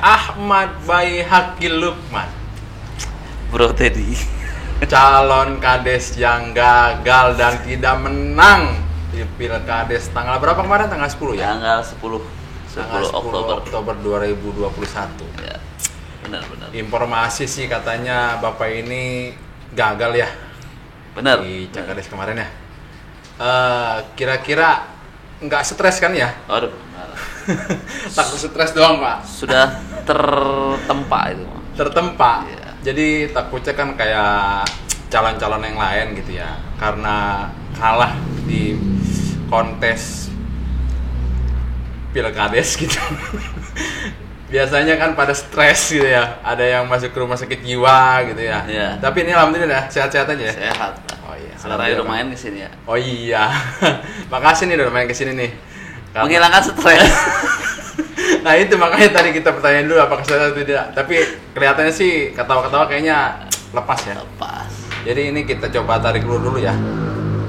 Ahmad Baihaqi Lukman, Bro Teddy, calon kades yang gagal dan tidak menang di Pilkades tanggal berapa kemarin? Tanggal 10 ya? tanggal 10 Oktober 2021. Ya, benar. Informasi sih katanya Bapak ini gagal ya Benar. di Cakades kemarin ya. Kira-kira nggak stres kan ya? Aduh, Takut stres doang Pak. sudah tertempa itu. Tertempa. Iya. Jadi takutnya kan kayak calon-calon yang lain gitu ya, karena kalah di kontes Pilkades gitu. Biasanya kan pada stres gitu ya, ada yang masuk ke rumah sakit jiwa gitu ya. Iya. Tapi ini alhamdulillah sehat-sehat aja ya. Sehat. Oh iya. Sekarang udah main ke sini ya. Oh iya. Makasih nih udah main ke sini nih. Karena- Menghilangkan stres. Nah itu makanya tadi kita pertanyaan dulu apakah saya atau tidak. Tapi kelihatannya sih ketawa-ketawa kayaknya lepas ya. Lepas. Jadi ini kita coba tarik dulu ya.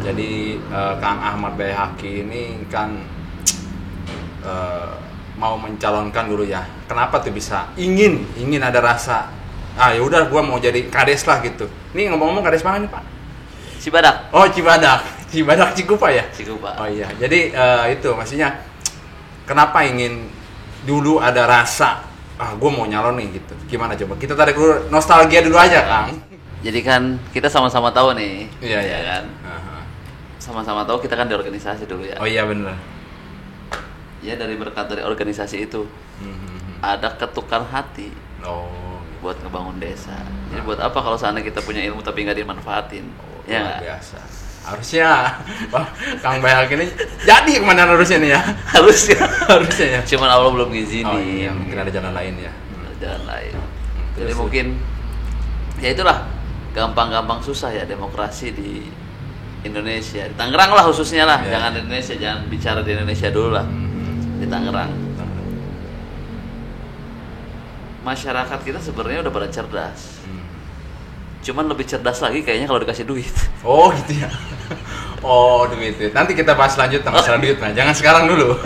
Jadi Kang Ahmad Baihaqi ini kan mau mencalonkan dulu ya. Kenapa tuh bisa ingin ada rasa ya udah gua mau jadi kades lah gitu. Ini ngomong-ngomong kades mana nih Pak? Cibadak. Oh Cibadak Cikupa ya. Cikupa. Oh iya. Jadi itu maksudnya kenapa ingin dulu ada rasa gue mau nyalon nih gitu. Gimana coba? Kita tarik dulu nostalgia dulu aja, Kang. Jadi kan kita sama-sama tahu nih. Iya kan. Sama-sama tahu kita kan di organisasi dulu ya. Oh iya bener. Ya dari berkat dari organisasi itu ada ketukan hati Oh. buat ngebangun desa. Jadi buat apa kalau seandainya kita punya ilmu tapi nggak dimanfaatin? Ya Luar nggak? biasa. Harusnya Kang Baihaqi ini jadi kemana harusnya nih ya? Harusnya. Harusnya ya. Cuman Allah belum ngizinin. Oh iya, mungkin ada jalan lain ya. Ada jalan lain. Jadi Terus, mungkin ya itulah gampang-gampang susah ya demokrasi di Indonesia. Di Tangerang lah khususnya lah. Ya. Jangan di Indonesia, jangan bicara di Indonesia dulu lah. Di Tangerang. Masyarakat kita sebenarnya udah pada cerdas. Cuman lebih cerdas lagi kayaknya kalau dikasih duit. Oh gitu ya. Oh duit. Nanti kita bahas lanjut masalah duit. Nah, jangan sekarang dulu.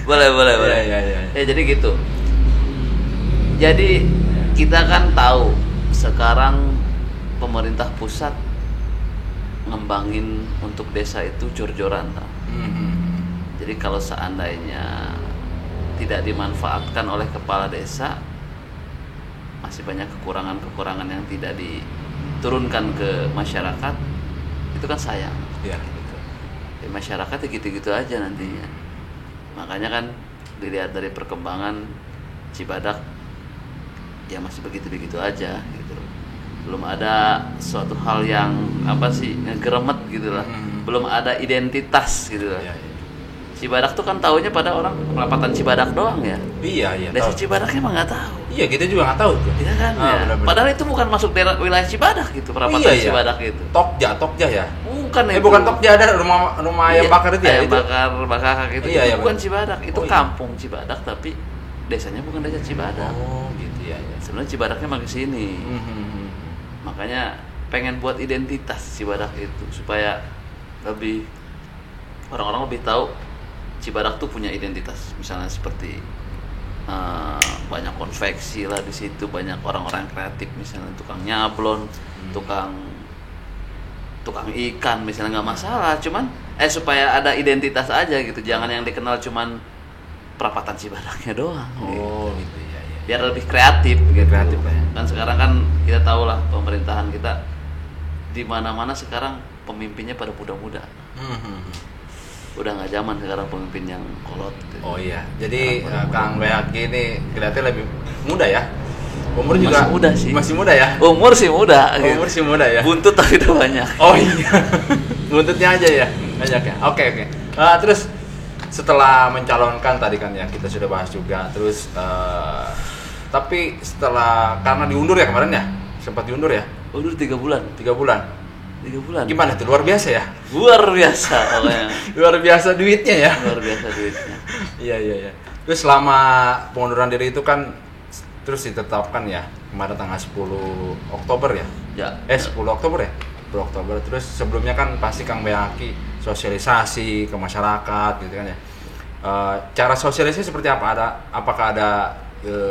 boleh. Iya. Ya jadi gitu. Jadi kita kan tahu sekarang pemerintah pusat ngembangin untuk desa itu jor-joran. Jadi kalau seandainya tidak dimanfaatkan oleh kepala desa, masih banyak kekurangan-kekurangan yang tidak diturunkan ke masyarakat, itu kan sayang. Iya. Gitu. Di masyarakat ya gitu-gitu aja nantinya. Makanya kan dilihat dari perkembangan Cibadak ya masih begitu-begitu aja gitu. Belum ada suatu hal yang ngegeremet gitu lah. Belum ada identitas gitu lah. Iya. Cibadak tuh kan taunya pada orang perapatan Cibadak doang ya. Iya. Desa Tahu. Cibadaknya emang nggak tahu. Iya, kita juga nggak tahu tuh. Iya kan ya. Benar-benar. Padahal itu bukan masuk daerah wilayah Cibadak gitu, perapatan Iya. Cibadak itu. Tokja ya. Bukan itu. Bukan Tokja, ada rumah ayam bakar itu ya. Ayam Itu. bakar itu. Iya, Itu iya, bukan benar. Cibadak, itu Oh, iya. kampung Cibadak tapi desanya bukan desa Cibadak. Oh gitu ya. Sebenarnya Cibadaknya mah ke sini. Makanya pengen buat identitas Cibadak itu supaya lebih orang-orang lebih tahu Cibadak tuh punya identitas. Misalnya seperti banyak konveksi lah di situ, banyak orang-orang kreatif, misalnya tukang nyablon, tukang ikan misalnya nggak masalah, cuman supaya ada identitas aja gitu, jangan yang dikenal cuman perapatan Cibadaknya doang. Oh gitu ya. Biar lebih kreatif gitu. Kreatif ya. Kan sekarang kan kita tahu lah pemerintahan kita di mana-mana sekarang pemimpinnya pada muda-muda. Udah nggak zaman sekarang pemimpin yang kolot gitu. Oh iya. Jadi Kang Baihaqi ini kelihatannya lebih muda ya. Umur juga Masih muda sih. Masih muda ya. Umur sih muda. Umur sih muda ya. Buntut tapi udah banyak. Oh iya. Buntutnya aja ya. Banyak ya. Oke. Terus setelah mencalonkan tadi kan ya kita sudah bahas juga. Terus tapi setelah karena diundur ya kemarin ya. Sempat diundur ya. Undur 3 bulan. 3 bulan. 3 bulan. Gimana tuh? Luar biasa ya. Luar biasa pokoknya. Luar biasa duitnya ya. Luar biasa duitnya. Iya. Terus selama pengunduran diri itu kan terus ditetapkan ya kemarin tanggal 10 Oktober ya. Ya. 10 Oktober ya. 10 Oktober. Terus sebelumnya kan pasti Kang Baihaqi sosialisasi ke masyarakat gitu kan ya. Cara sosialisasi seperti apa? Apakah ada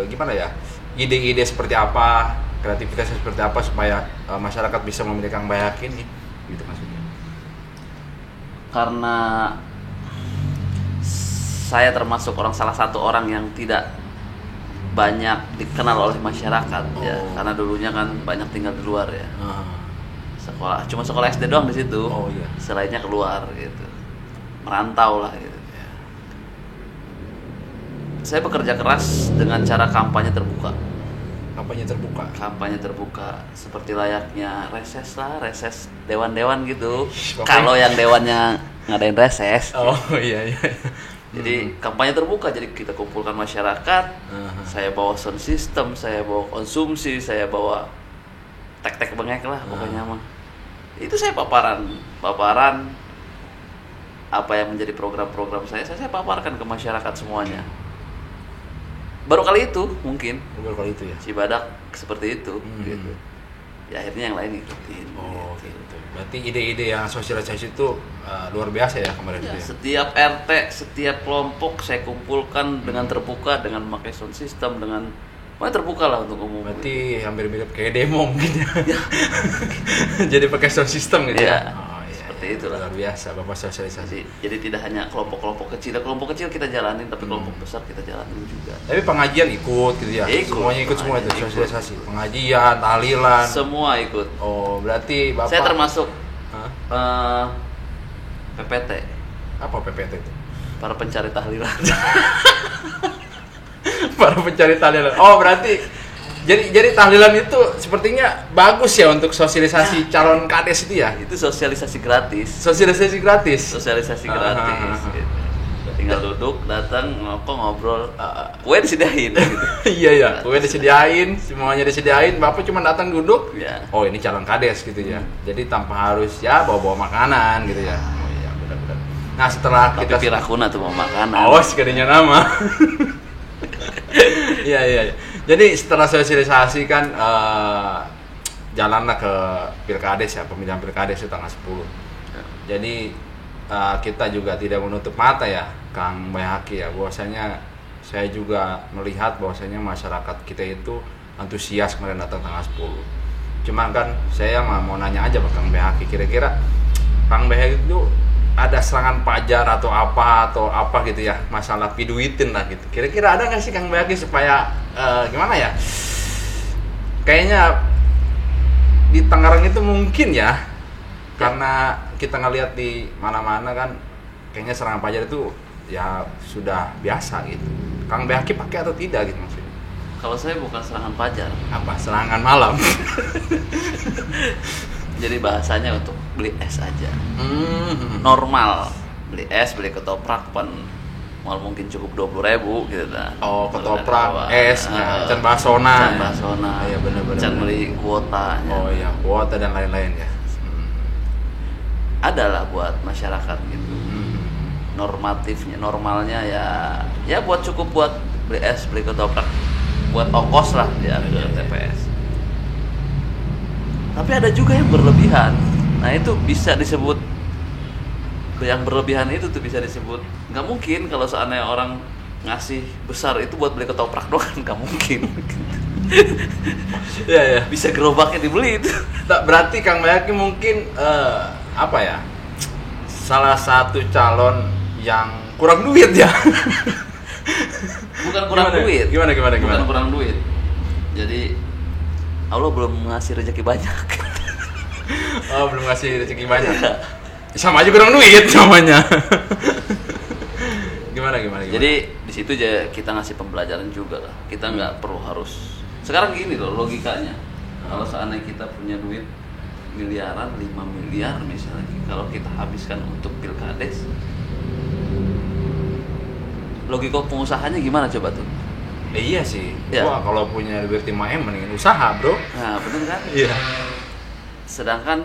gimana ya? Ide-ide seperti apa? Kreativitasnya seperti apa supaya masyarakat bisa memilih Kang Bayaki ini? Gitu maksudnya. Karena saya termasuk salah satu orang yang tidak banyak dikenal oleh masyarakat ya, karena dulunya kan banyak tinggal di luar ya. Cuma sekolah SD doang di situ. Iya. Selainnya keluar gitu, merantau lah gitu. Saya bekerja keras dengan cara kampanye terbuka. Kampanye terbuka seperti layaknya reses dewan-dewan gitu. Kalau yang dewannya ngadain reses. Oh iya. Jadi kampanye terbuka, jadi kita kumpulkan masyarakat. Saya bawa sound system, saya bawa konsumsi, saya bawa tek-tek bengek lah pokoknya mah. Itu saya paparan apa yang menjadi program-program saya paparkan ke masyarakat semuanya. Baru kali itu mungkin. Ya. Cibadak seperti itu gitu. Ya akhirnya yang lain ikutin. Gitu. Berarti ide-ide yang sosialisasi itu luar biasa ya kemarin ya, itu ya. Setiap RT, setiap kelompok saya kumpulkan dengan terbuka, dengan memakai sound system, dengan terbuka lah untuk umum. Berarti hampir mirip kayak demo mungkin ya. Jadi pakai sound system gitu ya. Seperti itulah. Luar biasa Bapak sosialisasi. Jadi tidak hanya kelompok-kelompok kecil. Kelompok kecil kita jalanin, tapi kelompok besar kita jalanin juga. Tapi pengajian ikut gitu ya. Semuanya ikut semua itu sosialisasi. Pengajian, tahlilan. Semua ikut. Oh, berarti Bapak saya termasuk PPT. Apa PPT itu? Para pencari tahlilan. Para pencari tahlilan. Oh, berarti jadi tahlilan itu sepertinya bagus ya untuk sosialisasi calon kades itu ya. Itu sosialisasi gratis. Gitu. Tinggal duduk, datang, ngobrol, kue disediain gitu. Iya, kue disediain, semuanya disediain, Bapak cuma datang duduk. Ya. Oh, ini calon kades gitu ya. Jadi tanpa harus ya bawa makanan gitu ya. Oh iya, benar-benar. Nah, setelah kita pirakuna tuh bawa makanan. Awas sekalinya nama. Iya. Jadi setelah sosialisasi kan jalanlah ke Pilkades ya, pemilihan Pilkades itu tanggal 10. Jadi kita juga tidak menutup mata ya, Kang Bayaki ya, bahwasanya saya juga melihat bahwasanya masyarakat kita itu antusias kemarin datang tanggal 10. Cuma kan saya mau nanya aja Pak Kang Bayaki, kira-kira Kang Bayaki itu ada serangan pajar atau apa gitu ya, masalah piduitin lah gitu. Kira-kira ada nggak sih Kang Bayaki supaya gimana ya? Kayaknya di Tangerang itu mungkin ya, karena kita ngelihat di mana-mana kan, kayaknya serangan pajar itu ya sudah biasa gitu. Kang Bayaki pakai atau tidak gitu maksudnya? Kalau saya bukan serangan pajar. Apa? Serangan malam. Jadi bahasanya untuk beli es aja. Normal. Beli es, beli ketoprak mal mungkin cukup 20.000 gitu dah. Oh, ketoprak, es, can basona. Iya benar-benar. Can beli kuota. Oh iya, kuota dan lain-lain ya. Adalah buat masyarakat gitu. Normatifnya, normalnya ya buat cukup buat beli es, beli ketoprak, buat ongkos lah dia ke TPS. Tapi ada juga yang berlebihan. Nah itu bisa disebut, yang berlebihan itu tuh bisa disebut, nggak mungkin kalau seandainya orang ngasih besar itu buat beli ketoprak doang, nggak mungkin. Ya. Bisa gerobaknya dibeli itu. Berarti Kang Bayaki mungkin apa ya? Salah satu calon yang kurang duit ya. Bukan kurang duit. Gimana? Bukan kurang duit. Jadi Allah belum ngasih rezeki banyak. Oh, belum ngasih rezeki banyak. Sama aja kurang duit namanya. Gimana? Jadi di situ aja kita ngasih pembelajaran juga lah. Kita nggak perlu harus. Sekarang gini loh logikanya. Kalau seandainya kita punya duit miliaran, 5 miliar misalnya, kalau kita habiskan untuk Pilkades, logika pengusahanya gimana coba tuh? Iya sih. Ya. Wah, kalau punya duit 5M mendingin usaha, Bro. Nah, bener kan? Iya. Sedangkan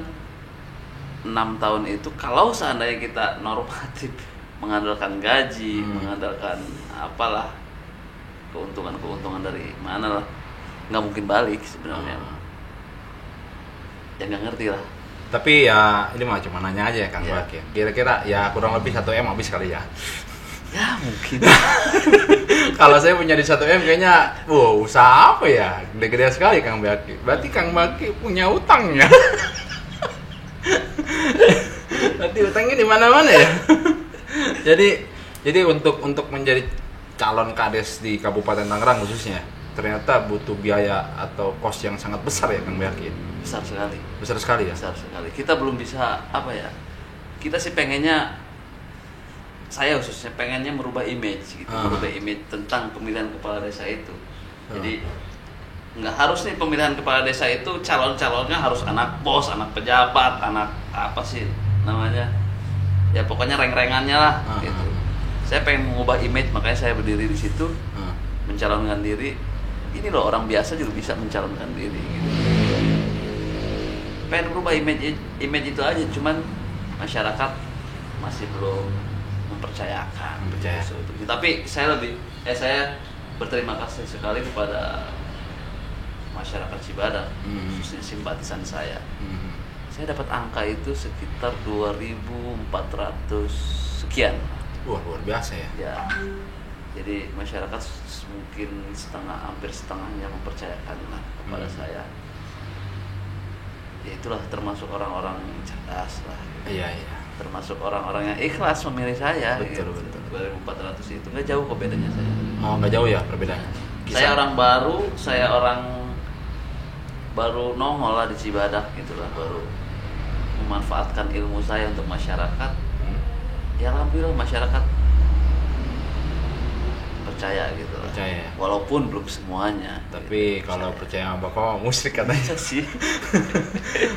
6 tahun itu kalau seandainya kita normatif mengandalkan gaji, mengandalkan apalah, keuntungan dari mana lah, nggak mungkin balik sebenarnya. Ya nggak ngerti lah. Tapi ya ini mah cuma nanya aja ya Kang Iya. Baki. Kira-kira ya kurang lebih 1 M habis kali ya. Ya mungkin. Kalau saya punya di 1 M kayaknya, wow, usaha apa ya? Gede-gede sekali Kang Baki. Berarti Kang Baki punya utang ya? Berarti utangnya di mana-mana ya? jadi untuk menjadi calon kades di Kabupaten Tangerang khususnya, ternyata butuh biaya atau kos yang sangat besar ya Kang Baki. Besar sekali. Besar sekali ya? Besar sekali. Kita belum bisa apa ya? Kita sih pengennya, saya khususnya pengennya merubah image gitu, merubah image tentang pemilihan kepala desa itu. Jadi nggak harus nih pemilihan kepala desa itu calon-calonnya harus anak bos, anak pejabat, anak apa sih namanya? Ya pokoknya reng-rengannya lah gitu. Saya pengen mengubah image, makanya saya berdiri di situ mencalonkan diri. Ini loh, orang biasa juga bisa mencalonkan diri gitu. Pengen berubah image itu aja, cuman masyarakat masih belum mempercayakan. Gitu. Tapi saya berterima kasih sekali kepada masyarakat Cibadak, khususnya simpatisan saya. Saya dapat angka itu sekitar 2.400 sekian. Wah, luar biasa ya. Ya. Jadi masyarakat mungkin hampir setengahnya mempercayakan lah kepada saya. Ya itulah, termasuk orang-orang cerdas lah. Iya. Termasuk orang-orang yang ikhlas memilih saya. Betul. 2.400 itu nggak jauh kok bedanya saya. Oh, nggak jauh ya perbedaannya. Saya orang baru, baru nongol lah di Cibadak gitulah, baru memanfaatkan ilmu saya untuk masyarakat. Ya alhamdulillah masyarakat percaya gitu lah. Percaya ya? Walaupun belum semuanya. Tapi gitu, kalau percaya. percaya sama Bapak musyrik katanya. sih.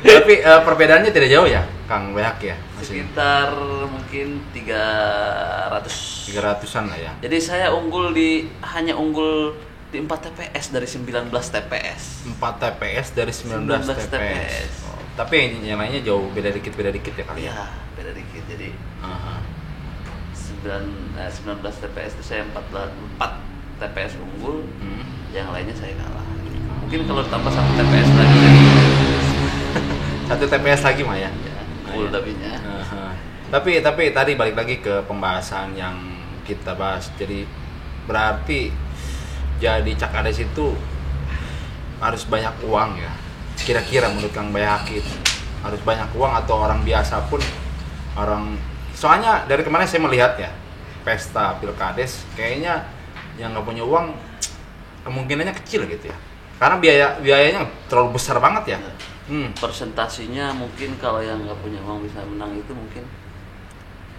Tapi perbedaannya tidak jauh ya, Kang Behak ya? Masih Sekitar mungkin 300-an lah ya. Jadi saya hanya unggul di 4 TPS dari 19 TPS. 4 TPS dari 19 TPS. Oh, tapi yang lainnya jauh beda dikit ya kali ya. Iya, beda dikit. Jadi 19 TPS itu saya 4 TPS unggul, yang lainnya saya kalah. Mungkin kalau tambah 1 TPS lagi, 1 TPS lagi mah ya. full tapinya. Tapi tadi balik lagi ke pembahasan yang kita bahas. Jadi berarti jadi Cakades itu harus banyak uang ya. Kira-kira menurut Kang Bayhaki harus banyak uang atau orang biasa pun soalnya dari kemarin saya melihat ya pesta Pilkades kayaknya yang nggak punya uang kemungkinannya kecil gitu ya. Karena biayanya terlalu besar banget ya. Persentasinya mungkin kalau yang nggak punya uang bisa menang itu mungkin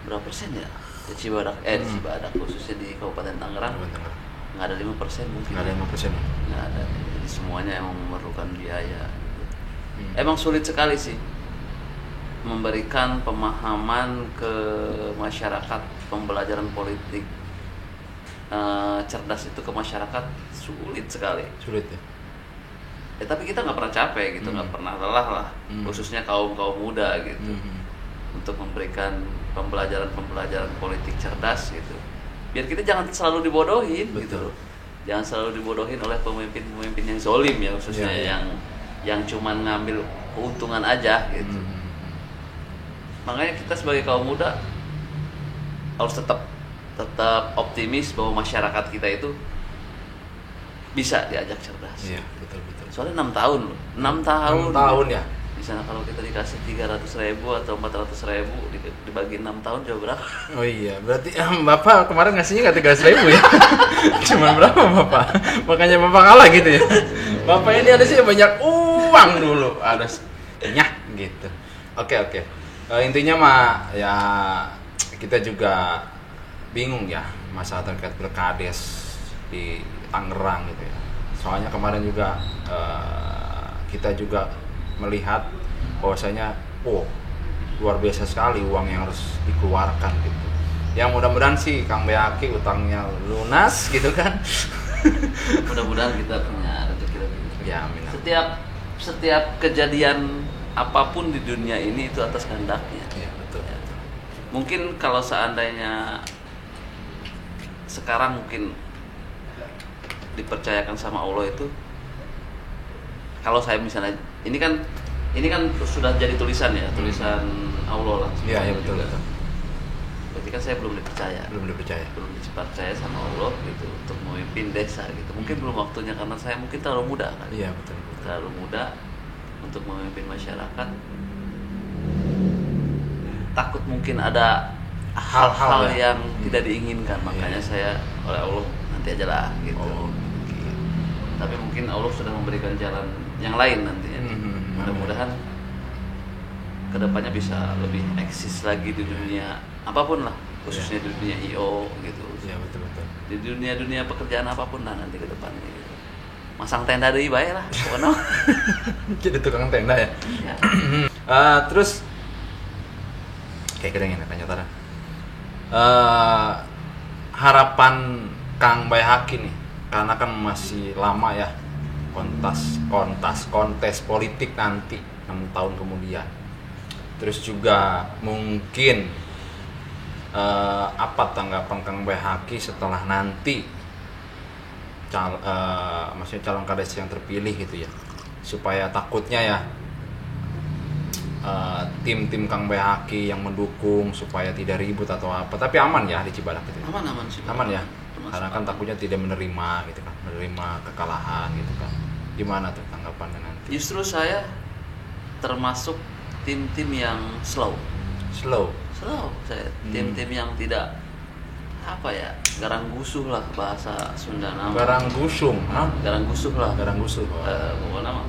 berapa persen ya? Di Cibadak, di Cibadak khususnya di Kabupaten Tangerang nggak ada 5% mungkin. Nggak ada 5% ya? Nggak ada. Jadi semuanya emang memerlukan biaya. Emang sulit sekali sih memberikan pemahaman ke masyarakat, pembelajaran politik cerdas itu ke masyarakat sulit sekali. Sulit ya. Tapi kita nggak pernah capek gitu, nggak pernah lelah lah, khususnya kaum muda gitu, untuk memberikan pembelajaran politik cerdas gitu. Biar kita jangan selalu dibodohin. Betul. Gitu loh. Jangan selalu dibodohin oleh pemimpin yang zalim ya, khususnya yang cuman ngambil keuntungan aja gitu. Makanya kita sebagai kaum muda harus tetap optimis bahwa masyarakat kita itu bisa diajak cerdas. Iya, betul. Soalnya 6 tahun loh. 6 tahun. 6 tahun ya. Di sana kalau kita dikasih 300.000 atau 400.000 dibagi 6 tahun coba berapa? Oh iya, berarti Bapak kemarin ngasihnya nggak 300.000 ya? Cuman berapa Bapak? Makanya Bapak kalah gitu ya? Bapak ini ada sih banyak uang dulu, ada nyah gitu. Oke. Intinya mah ya kita juga bingung ya masalah terkait Pilkades di Tangerang gitu ya. Soalnya kemarin juga kita juga melihat bahwasanya luar biasa sekali uang yang harus dikeluarkan gitu. Ya mudah-mudahan sih Kang Bayhaki utangnya lunas gitu kan. Mudah-mudahan kita punya rezeki lebih. Ya, amin. Setiap kejadian apapun di dunia ini itu atas kehendaknya. Iya, betul. Ya. Mungkin kalau seandainya sekarang mungkin dipercayakan sama Allah itu, kalau saya misalnya ini kan ini kan sudah jadi tulisan ya, tulisan Allah lah. Iya, betul. Berarti kan saya belum dipercaya. Belum dipercaya sama Allah gitu untuk memimpin desa gitu. Mungkin belum waktunya karena saya mungkin terlalu muda kan. Iya, betul. Terlalu muda untuk memimpin masyarakat. Takut mungkin ada hal-hal yang tidak diinginkan, makanya saya oleh Allah nanti aja lah gitu. Tapi mungkin Allah sudah memberikan jalan yang lain nantinya. Mudah-mudahan kedepannya bisa lebih eksis lagi di dunia apapun lah, khususnya di dunia IO gitu. Iya, betul. Di dunia pekerjaan apapun lah nanti ke depannya gitu. Masang tenda deui bae lah pokoknya. Jadi tukang tenda ya. Ya. Terus kayak kedengen tanya Tara. Harapan Kang Bayhaki nih, karena kan masih lama ya kontes politik nanti 6 tahun kemudian. Terus juga mungkin apa tanggapan Kang Bayhaki setelah nanti maksudnya calon kades yang terpilih gitu ya, supaya takutnya ya tim-tim Kang Bayhaki yang mendukung supaya tidak ribut atau apa, tapi aman ya di Cibadak gitu ya? Aman sih. Aman ya, karena kan takutnya tidak menerima gitu kan, menerima kekalahan gitu kan. Gimana tuh tanggapannya nanti? Justru saya termasuk tim-tim yang slow saya tim-tim yang tidak apa ya, garang gusuh lah bahasa Sunda nama. Garang gusuh lah pokoknya mah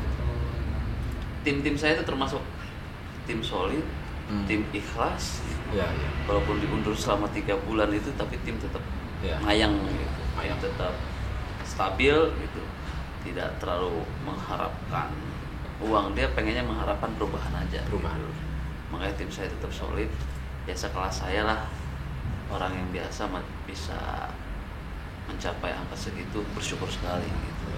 tim-tim saya itu termasuk tim solid, tim ikhlas. Ya. Walaupun diundur selama 3 bulan itu, tapi tim tetap mayang gitu, tetap stabil gitu, tidak terlalu mengharapkan uang, dia pengennya mengharapkan perubahan aja gitu. Makanya tim saya tetap solid ya, sekelas saya lah, orang yang biasa bisa mencapai angka segitu, bersyukur sekali gitu.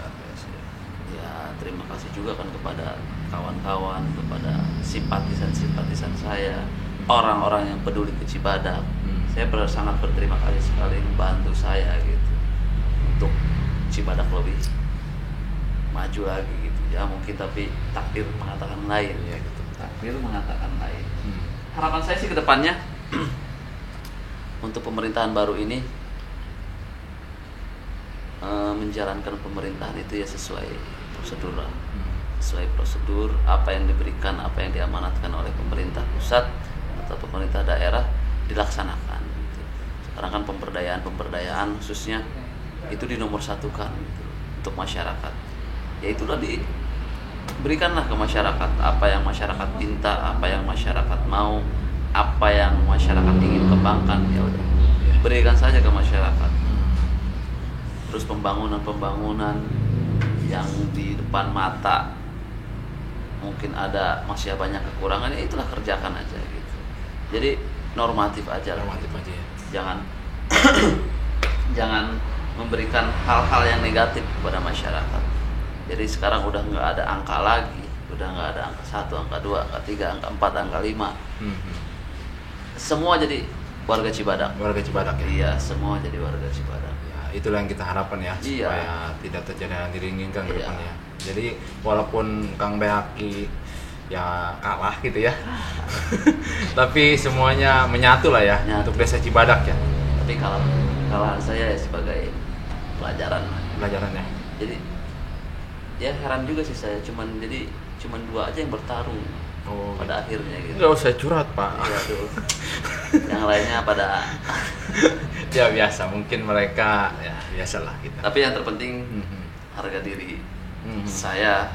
Ya terima kasih juga kan kepada kawan-kawan, kepada simpatisan saya, orang-orang yang peduli ke Cibadak. Saya sangat berterima kasih sekali membantu saya gitu untuk Cibadak lebih maju lagi gitu ya. Mungkin tapi takdir mengatakan lain ya gitu. Takdir mengatakan lain. Harapan saya sih ke depannya untuk pemerintahan baru ini menjalankan pemerintahan itu ya sesuai prosedur lah. Sesuai prosedur, apa yang diberikan, apa yang diamanatkan oleh pemerintah pusat atau pemerintah daerah dilaksanakan gitu. Sekarang kan pemberdayaan khususnya itu dinomorsatukan gitu, untuk masyarakat. Ya itulah, diberikanlah ke masyarakat apa yang masyarakat minta, apa yang masyarakat mau, apa yang masyarakat ingin kembangkan, ya udah berikan saja ke masyarakat. Terus pembangunan yang di depan mata mungkin masih banyak kekurangan, ya itulah kerjakan aja gitu. Jadi normatif aja ya. Jangan memberikan hal-hal yang negatif kepada masyarakat. Jadi sekarang udah nggak ada angka lagi, udah nggak ada angka 1, angka 2, angka 3, angka 4, angka 5. Semua jadi warga Cibadak ya. Iya, semua jadi warga Cibadak. Itulah yang kita harapkan ya, supaya tidak terjadi yang diinginkan ke depannya. Jadi walaupun Kang Bayhaki ya kalah gitu ya, tapi semuanya menyatu lah ya untuk desa Cibadak ya. Tapi kalahan saya sebagai pelajaran ya. Jadi ya heran juga sih saya, cuman 2 aja yang bertarung pada akhirnya gitu. Nggak usah curhat Pak. Iya tuh. Yang lainnya pada ya biasa, mungkin mereka ya biasalah kita. Tapi yang terpenting harga diri saya,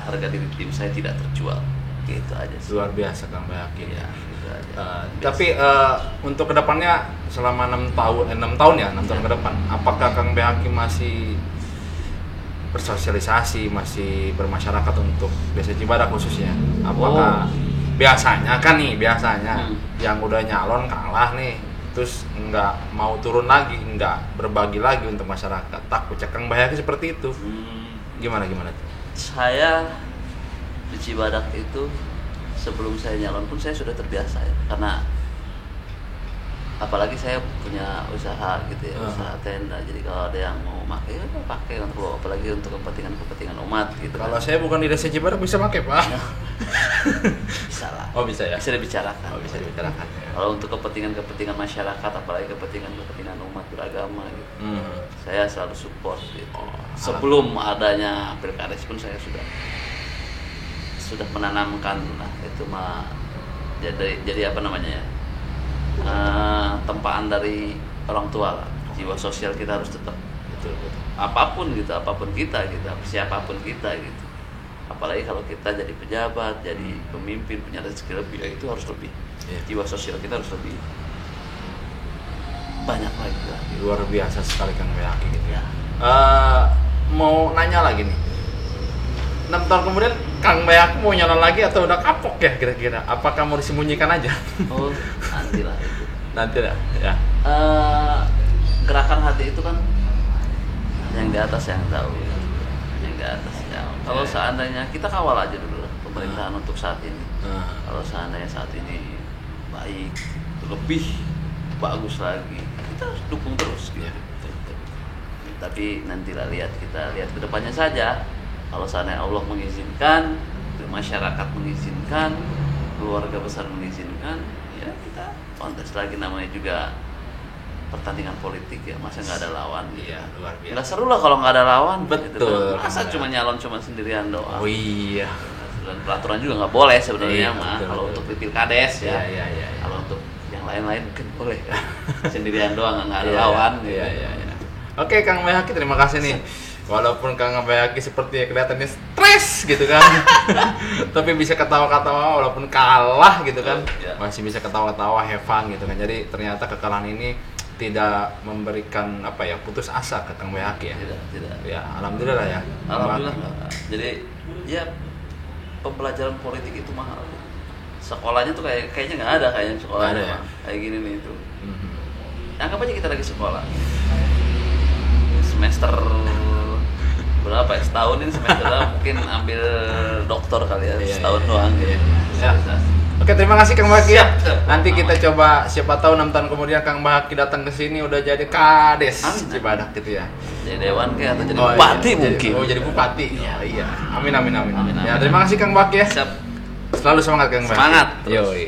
harga diri tim saya tidak terjual. Gitu aja sih. Luar biasa Kang Bayhaki ya. Gitu aja. Tapi untuk kedepannya selama 6 tahun ke depan, apakah Kang Bayhaki masih bersosialisasi, masih bermasyarakat untuk desa Cibadak khususnya? Apakah biasanya yang udah nyalon kalah nih, terus nggak mau turun lagi, nggak berbagi lagi untuk masyarakat, takut Kang Bayhaki seperti itu? Gimana tuh? Saya di Cibadak itu sebelum saya nyalon pun saya sudah terbiasa ya, karena apalagi saya punya usaha gitu ya, usaha tenda. Jadi kalau ada yang mau pakai, ya pakai untuk, apalagi untuk kepentingan umat gitu. Kalau saya bukan di desa Cibadak bisa pakai, Pak. Bisa lah. Oh, bisa ya. Bisa dibicarakan. Oh, bisa dibicarakan. Kalau untuk kepentingan masyarakat, apalagi kepentingan umat beragama gitu, saya selalu support gitu. Sebelum adanya pilkades pun saya sudah menanamkan lah itu mah, jadi apa namanya ya, tempaan dari orang tua lah. Jiwa sosial kita harus tetap betul. Apapun kita gitu, siapapun kita gitu. Apalagi kalau kita jadi pejabat, jadi pemimpin, punya rezeki lebih, ya itu harus lebih. Jiwa sosial kita harus lebih banyak lagi lah. Luar biasa sekali Kang Bayaki gitu ya. Mau nanya lagi nih. 6 tahun kemudian Kang Bayaki mau nyalon lagi atau udah kapok ya kira-kira? Apakah mau disembunyikan aja? Oh, nantilah itu. Nanti lah ya. Gerakan hati itu kan yang di atas yang tahu. Yang di atas yang. Kalau seandainya kita kawal aja dulu lah pemerintahan untuk saat ini. Kalau seandainya saat ini baik, lebih bagus lagi, kita harus dukung terus gitu. Tapi nantilah kita lihat ke depannya saja. Kalau seandainya Allah mengizinkan, masyarakat mengizinkan, keluarga besar mengizinkan, ya kita kontes lagi, namanya juga pertandingan politik ya, masa nggak ada lawan? Iya, luar biasa. Nggak seru lah kalau nggak ada lawan. Betul. Gitu. Masa cuma nyalon cuma sendirian doang? Oh iya. Dan peraturan juga nggak boleh sebenarnya mah. Betul, kalau betul. untuk di pilkades ya. Iya. Kalau untuk yang lain-lain mungkin boleh. Sendirian doang nggak ada lawan. Iya. Oke, Kang Bayaki, terima kasih nih. Walaupun Kang Bayaki seperti kelihatannya stres gitu kan, tapi bisa ketawa-ketawa walaupun kalah gitu kan, masih bisa ketawa-ketawa, have fun gitu kan. Jadi ternyata kekalahan ini tidak memberikan putus asa ke Kang Bayaki ya. Tidak. Ya, alhamdulillah ya. Alhamdulillah. Jadi ya pembelajaran politik itu mahal. Sekolahnya tuh kayaknya nggak ada kayaknya sekolahnya. Nggak ada ya? Kayak gini nih itu. Anggap aja kita lagi sekolah. Semester berapa ya? Setahun ini semesternya mungkin ambil doktor kali ya, setahun doang gitu. Ya. Oke, terima kasih Kang Bayaki ya. Siap. Nanti kita coba, siapa tahu 6 tahun kemudian Kang Bayaki datang ke sini udah jadi kades Cibadak gitu ya. Jadi dewan kayak atau jadi bupati mungkin. Jadi bupati. Iya. Amin. Ya, terima kasih Kang Bayaki ya. Siap. Selalu semangat Kang Bayaki. Semangat. Yoi.